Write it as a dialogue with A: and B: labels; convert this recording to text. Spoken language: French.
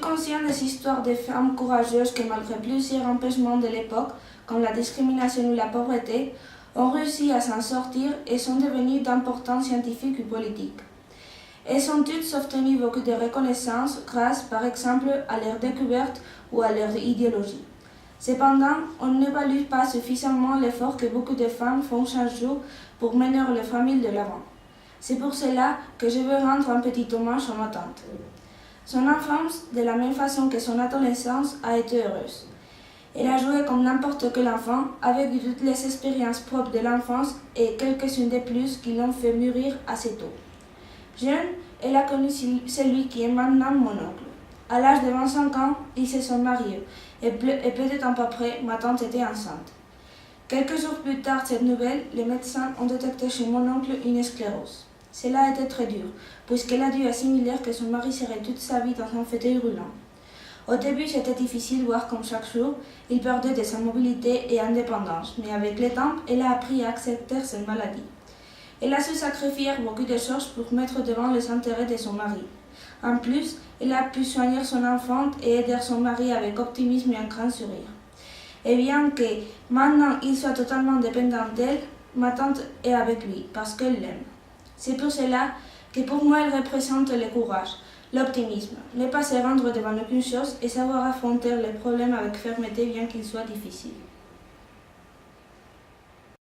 A: conscient des histoires de femmes courageuses qui, malgré plusieurs empêchements de l'époque, comme la discrimination ou la pauvreté, ont réussi à s'en sortir et sont devenues d'importants scientifiques et politiques. Elles ont toutes obtenu beaucoup de reconnaissance grâce, par exemple, à leurs découvertes ou à leur idéologie. Cependant, on n'évalue pas suffisamment l'effort que beaucoup de femmes font chaque jour pour mener leur famille de l'avant. C'est pour cela que je veux rendre un petit hommage à ma tante. Son enfance, de la même façon que son adolescence, a été heureuse. Elle a joué comme n'importe quel enfant, avec toutes les expériences propres de l'enfance et quelques-unes de plus qui l'ont fait mûrir assez tôt. Jeune, elle a connu celui qui est maintenant mon oncle. À l'âge de 25 ans, ils se sont mariés et peu de temps après, ma tante était enceinte. Quelques jours plus tard, cette nouvelle, les médecins ont détecté chez mon oncle une sclérose. Cela a été très dur, puisqu'elle a dû assimiler que son mari serait toute sa vie dans un fauteuil roulant. Au début, c'était difficile, voire comme chaque jour, il perdait de sa mobilité et indépendance, mais avec le temps, elle a appris à accepter cette maladie. Elle a su sacrifier beaucoup de choses pour mettre devant les intérêts de son mari. En plus, elle a pu soigner son enfant et aider son mari avec optimisme et un grand sourire. Et bien que maintenant il soit totalement dépendant d'elle, ma tante est avec lui parce qu'elle l'aime. C'est pour cela que pour moi elle représente le courage, l'optimisme, ne pas se rendre devant aucune chose et savoir affronter les problèmes avec fermeté bien qu'ils soient difficiles.